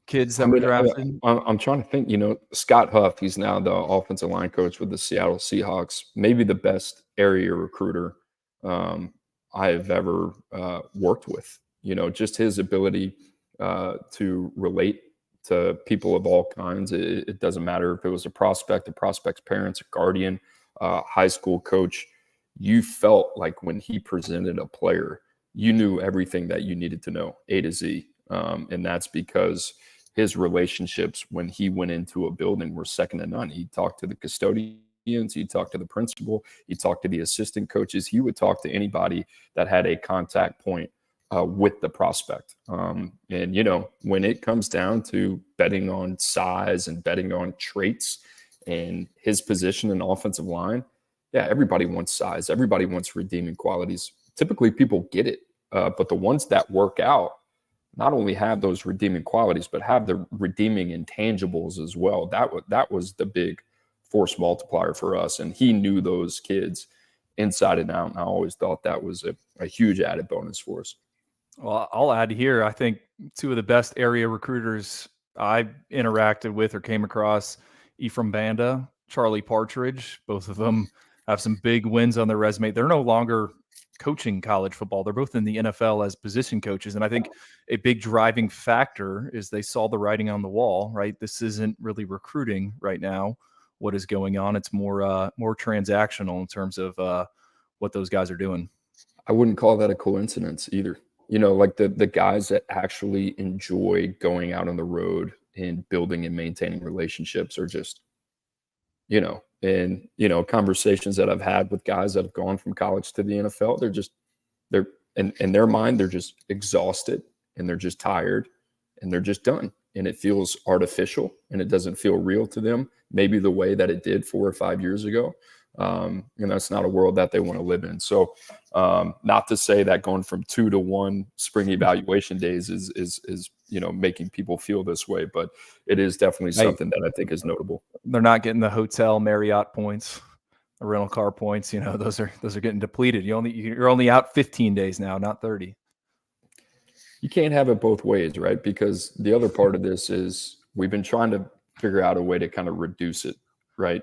kids that were drafted? I'm trying to think, you know, Scott Huff, he's now the offensive line coach with the Seattle Seahawks, maybe the best area recruiter I've ever worked with. You know, just his ability to relate to people of all kinds. It doesn't matter if it was a prospect's parents, a guardian, high school coach. You felt like when he presented a player, you knew everything that you needed to know, A to Z. And that's because his relationships when he went into a building were second to none. He talked to the custodians, he talked to the principal, he talked to the assistant coaches. He would talk to anybody that had a contact point with the prospect. And, you know, when it comes down to betting on size and betting on traits and his position in offensive line, yeah, everybody wants size. Everybody wants redeeming qualities. Typically, people get it. But the ones that work out not only have those redeeming qualities, but have the redeeming intangibles as well. That was the big force multiplier for us. And he knew those kids inside and out. And I always thought that was a huge added bonus for us. Well, I'll add here, I think two of the best area recruiters I interacted with or came across, Ephraim Banda, Charlie Partridge, both of them have some big wins on their resume. They're no longer coaching college football. They're both in the NFL as position coaches. And I think a big driving factor is they saw the writing on the wall, right? This isn't really recruiting right now. What is going on? It's more transactional in terms of what those guys are doing. I wouldn't call that a coincidence either. You know, like the guys that actually enjoy going out on the road and building and maintaining relationships are just, you know, and, you know, conversations that I've had with guys that have gone from college to the NFL, they're in their mind, they're just exhausted and they're just tired and they're just done. And it feels artificial and it doesn't feel real to them, maybe the way that it did 4 or 5 years ago. And that's not a world that they want to live in. So not to say that going from 2 to 1 spring evaluation days is you know, making people feel this way, but it is definitely something that I think is notable. They're not getting the hotel Marriott points, the rental car points. You know, those are getting depleted. You're only out 15 days now, not 30. you can't have it both ways, right? Because the other part of this is we've been trying to figure out a way to kind of reduce it, right?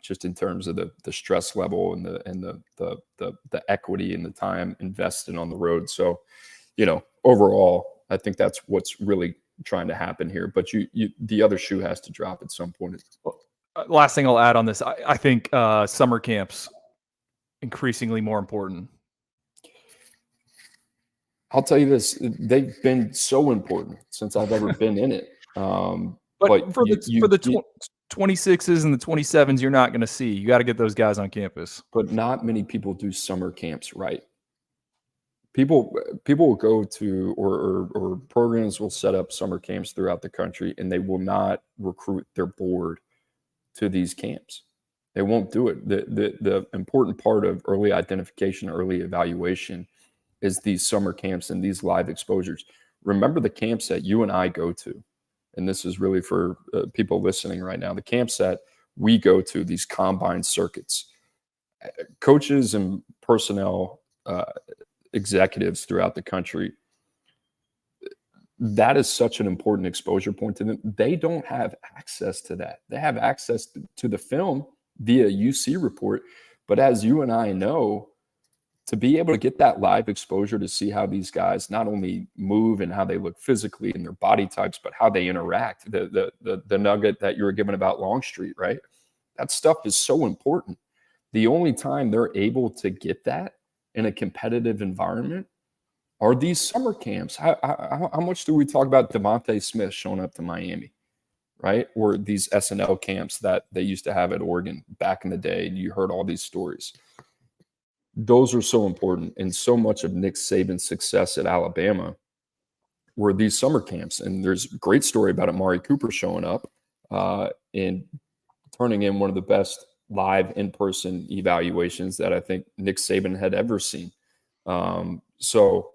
Just in terms of the stress level and the equity and the time invested on the road. So, overall, I think that's what's really trying to happen here. But the other shoe has to drop at some point. Last thing I'll add on this, I think summer camps increasingly more important. I'll tell you this: they've been so important since I've ever been in it. But for the 26s and the 27s, you're not going to see. You got to get those guys on campus. But not many people do summer camps right. People will go to or programs will set up summer camps throughout the country, and they will not recruit their board to these camps. They won't do it. The important part of early identification, early evaluation is these summer camps and these live exposures. Remember the camps that you and I go to, and this is really for people listening right now, the camps that we go to, these combine circuits, coaches and personnel, executives throughout the country, that is such an important exposure point to them. They don't have access to that. They have access to the film via UC report. But as you and I know, to be able to get that live exposure to see how these guys not only move and how they look physically and their body types, but how they interact, the nugget that you were given about Longstreet, right? That stuff is so important. The only time they're able to get that in a competitive environment are these summer camps. How much do we talk about Devontae Smith showing up to Miami, right? Or these SNL camps that they used to have at Oregon back in the day, and you heard all these stories. Those are so important, and so much of Nick Saban's success at Alabama were these summer camps. And there's a great story about Amari Cooper showing up and turning in one of the best live in-person evaluations that I think Nick Saban had ever seen. So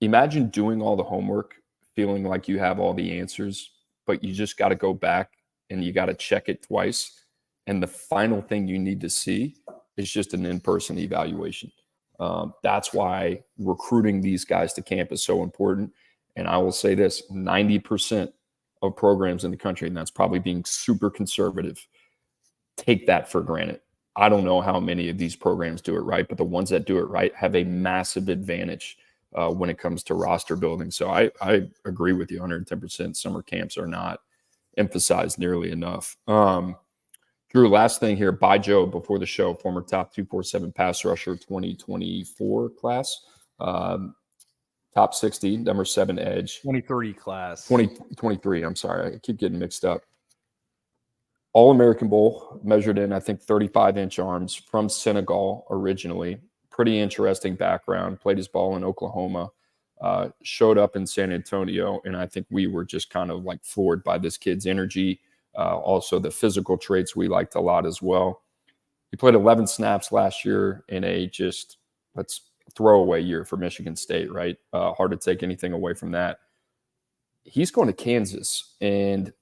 imagine doing all the homework, feeling like you have all the answers, but you just got to go back and you got to check it twice. And the final thing you need to see is just an in-person evaluation. That's why recruiting these guys to camp is so important. And I will say this, 90% of programs in the country, and that's probably being super conservative, take that for granted. I don't know how many of these programs do it right, but the ones that do it right have a massive advantage when it comes to roster building. So I agree with you 110%. Summer camps are not emphasized nearly enough. Drew, last thing here, by Joe before the show, former top 247 pass rusher 2024 class, top 60, number 7 edge. 23 class. 2023, I'm sorry. I keep getting mixed up. All-American Bowl, measured in, I think, 35-inch arms, from Senegal originally. Pretty interesting background. Played his ball in Oklahoma. Showed up in San Antonio, and I think we were just kind of like floored by this kid's energy. Also, the physical traits we liked a lot as well. He played 11 snaps last year in a just, let's throwaway year for Michigan State, right? Hard to take anything away from that. He's going to Kansas, and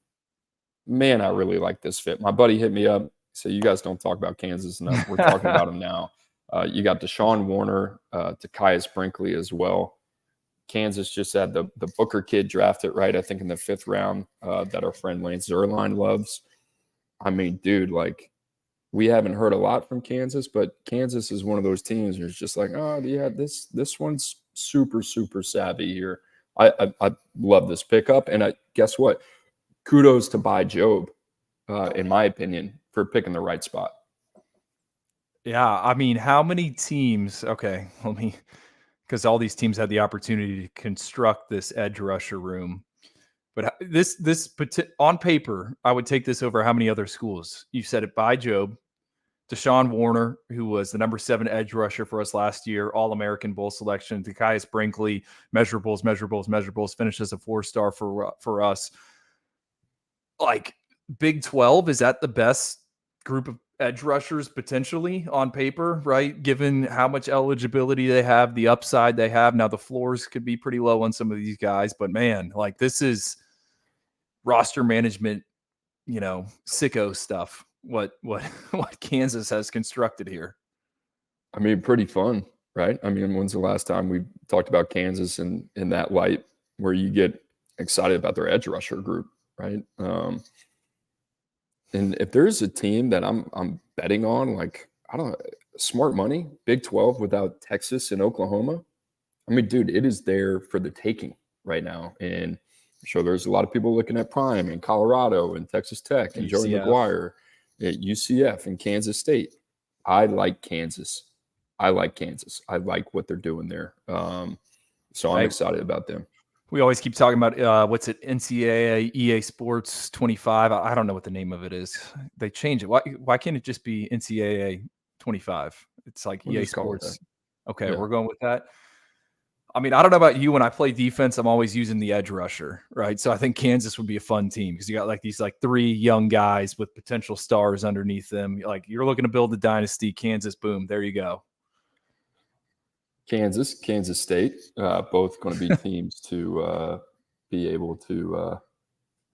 man, I really like this fit. My buddy hit me up, said, you guys don't talk about Kansas enough. We're talking about him now. You got Deshaun Warner, Tykius Brinkley as well. Kansas just had the Booker kid drafted, right, I think in the 5th round, that our friend Lance Zierlein loves. I mean, dude, like, we haven't heard a lot from Kansas, but Kansas is one of those teams who's just like, oh, yeah, this one's super, super savvy here. I love this pickup. And guess what? Kudos to By Job, in my opinion, for picking the right spot. Yeah, I mean, how many teams? Okay, because all these teams had the opportunity to construct this edge rusher room, but this on paper, I would take this over how many other schools? You said it, By Job, Deshaun Warner, who was the number 7 edge rusher for us last year, All-American Bowl selection, Tykius Brinkley, measurables, finished as a 4-star for us. Like, Big 12, is that the best group of edge rushers potentially on paper, right? Given how much eligibility they have, the upside they have. Now the floors could be pretty low on some of these guys, but man, like, this is roster management, sicko stuff. What Kansas has constructed here. I mean, pretty fun. right? I mean, when's the last time we talked about Kansas in that light where you get excited about their edge rusher group, right? And if there's a team that I'm betting on, like, I don't know, smart money, Big 12 without Texas and Oklahoma. I mean, dude, it is there for the taking right now. And I'm sure there's a lot of people looking at Prime in Colorado and Texas Tech and Joey UCF. McGuire at UCF and Kansas State. I like Kansas. I like what they're doing there. So I'm excited about them. We always keep talking about what's it, NCAA EA Sports 25. I don't know what the name of it is. They change it. Why can't it just be NCAA 25? It's like We'll EA just call it Sports. that. Okay, Yeah. we're going with that. I mean, I don't know about you. When I play defense, I'm always using the edge rusher, right? So I think Kansas would be a fun team because you got like these like 3 young guys with potential stars underneath them. Like, you're looking to build a dynasty. Kansas, boom, there you go. Kansas State, both going to be teams to be able to,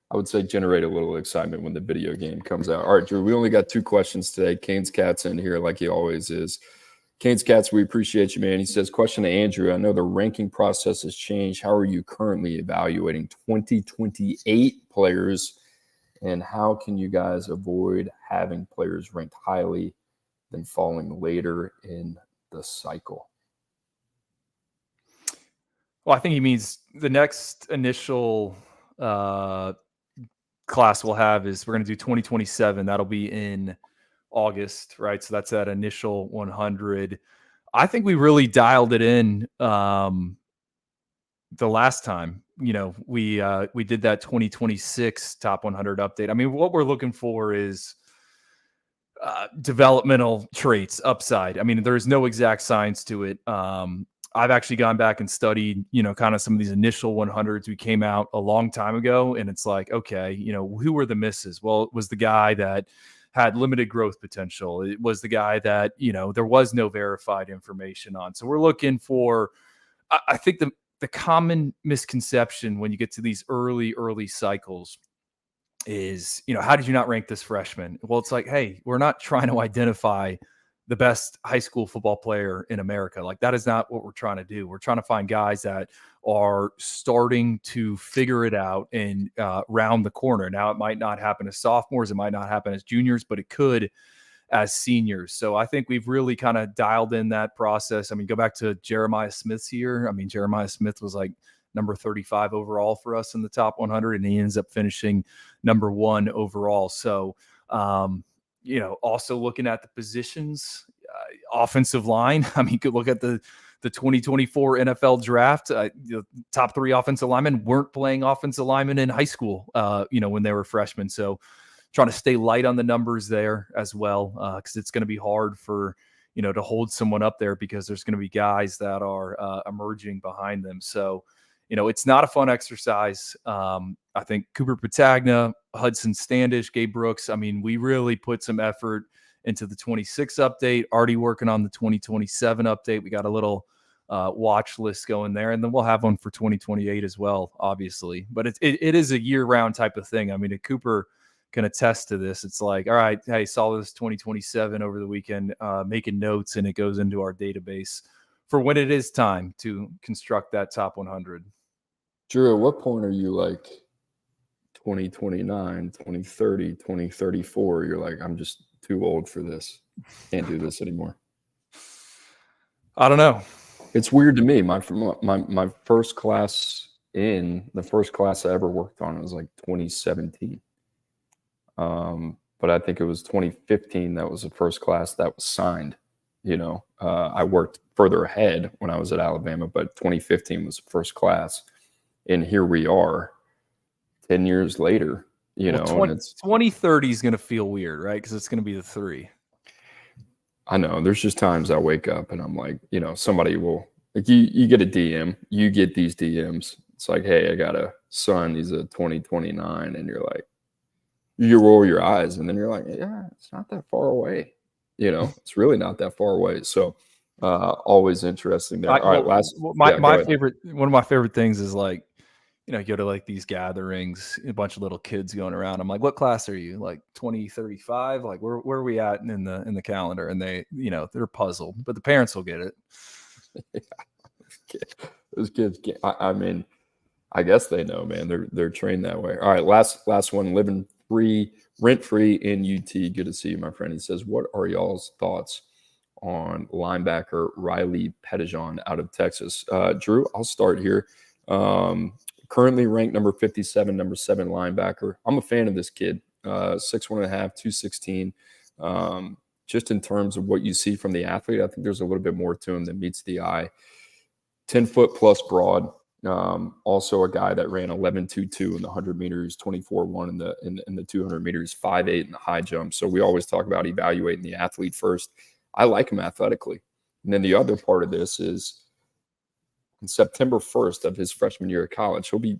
I would say, generate a little excitement when the video game comes out. All right, Drew, we only got 2 questions today. Kane's Cat's in here like he always is. Kane's Cats, we appreciate you, man. He says, question to Andrew. I know the ranking process has changed. How are you currently evaluating 2028 players, and how can you guys avoid having players ranked highly then falling later in the cycle? Well, I think he means the next initial class we'll have is we're going to do 2027. That'll be in August, right? So that's that initial 100. I think we really dialed it in the last time. You know, we did that 2026 top 100 update. I mean, what we're looking for is developmental traits, upside. I mean, there's no exact science to it. I've actually gone back and studied, you know, kind of some of these initial 100s. We came out a long time ago, and it's like, okay, you know, who were the misses? Well, it was the guy that had limited growth potential. It was the guy that, you know, there was no verified information on. So we're looking for, I think the common misconception when you get to these early cycles is, you know, how did you not rank this freshman? Well, it's like, hey, we're not trying to identify the best high school football player in America. Like, that is not what we're trying to do. We're trying to find guys that are starting to figure it out and round the corner. Now, it might not happen as sophomores, it might not happen as juniors, but it could as seniors. So I think we've really kind of dialed in that process. I mean, go back to Jeremiah Smith's year. I mean, Jeremiah Smith was like number 35 overall for us in the top 100, and he ends up finishing number 1 overall. So, you know, also looking at the positions, offensive line. I mean, you could look at the 2024 NFL draft. The top 3 offensive linemen weren't playing offensive linemen in high school, you know, when they were freshmen. So trying to stay light on the numbers there as well, because it's going to be hard for, you know, to hold someone up there because there's going to be guys that are emerging behind them. So, you know, it's not a fun exercise. I think Cooper Patagna, Hudson Standish, Gabe Brooks, I mean, we really put some effort into the 26 update, already working on the 2027 update. We got a little watch list going there, and then we'll have one for 2028 as well, obviously. But it is a year-round type of thing. I mean, if Cooper can attest to this, it's like, all right, hey, saw this 2027 over the weekend, making notes, and it goes into our database for when it is time to construct that top 100. Drew, at what point are you like 2029, 2030, 2034? You're like, I'm just too old for this. Can't do this anymore. I don't know. It's weird to me. My first class the first class I ever worked on was like 2017. But I think it was 2015 that was the first class that was signed. You know, I worked further ahead when I was at Alabama, but 2015 was the first class. And here we are 10 years later, you know. 2030 is going to feel weird, right? Because it's going to be the 3. I know. There's just times I wake up and I'm like, you know, somebody will, like, you get a DM, you get these DMs. It's like, hey, I got a son, he's a 2029. And you're like, you roll your eyes and then you're like, yeah, it's not that far away. You know, it's really not that far away. So always interesting there. All right, one of my favorite things is, like, you know, you go to like these gatherings, a bunch of little kids going around. I'm like, what class are you? Like 2035? Like, where are we at in the calendar? And they, you know, they're puzzled, but the parents will get it. Those kids can't, I mean, I guess they know, man. They're trained that way. All right, last one. Living rent free in UT. Good to see you, my friend. He says, "What are y'all's thoughts on linebacker Riley Pettijohn out of Texas?" Drew, I'll start here. Currently ranked number 57, number 7 linebacker. I'm a fan of this kid. 6'1.5", 216. Just in terms of what you see from the athlete, I think there's a little bit more to him than meets the eye. 10-foot plus broad. Also a guy that ran 11.22 in the 100 meters, 24.1 in the 200 meters, 5'8" in the high jump. So we always talk about evaluating the athlete first. I like him athletically. And then the other part of this is on September 1st of his freshman year of college, he'll be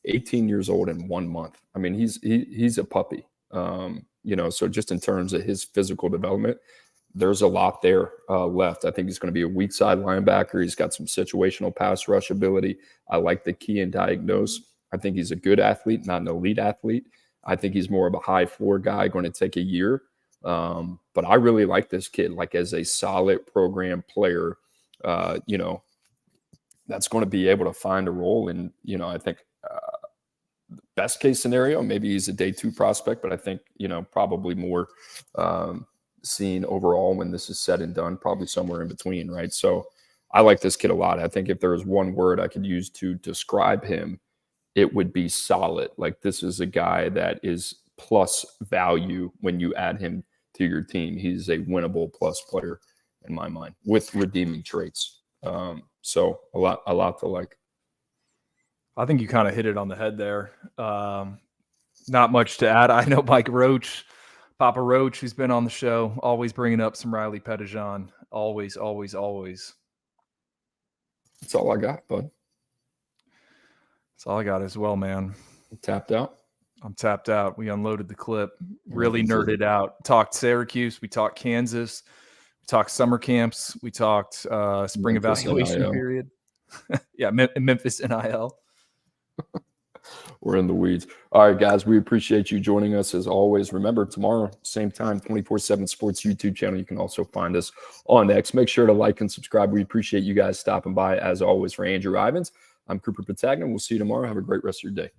18 years old in 1 month. I mean, he's a puppy. So just in terms of his physical development, there's a lot there left. I think he's going to be a weak side linebacker. He's got some situational pass rush ability. I like the key and diagnose. I think he's a good athlete, not an elite athlete. I think he's more of a high floor guy, going to take a year. But I really like this kid, like as a solid program player, that's going to be able to find a role. And, I think best case scenario, maybe he's a day 2 prospect, but I think, probably more seen overall when this is said and done, probably somewhere in between, right? So I like this kid a lot. I think if there was one word I could use to describe him, it would be solid. Like, this is a guy that is plus value when you add him to your team. He's a winnable plus player in my mind with redeeming traits. So a lot to like. I think you kind of hit it on the head there. Not much to add. I know Mike Roach, Papa Roach, who's been on the show, always bringing up some Riley Pettijohn. Always, always, always. That's all I got, bud. That's all I got as well, man. Tapped out? I'm tapped out. We unloaded the clip. Really nerded out. Talked Syracuse. We talked Kansas. We talked summer camps. We talked spring evaluation period. Yeah, Memphis NIL. We're in the weeds. All right, guys, we appreciate you joining us as always. Remember, tomorrow, same time, 24/7 Sports YouTube channel. You can also find us on X. Make sure to like and subscribe. We appreciate you guys stopping by. As always, for Andrew Ivins, I'm Cooper Patagna. We'll see you tomorrow. Have a great rest of your day.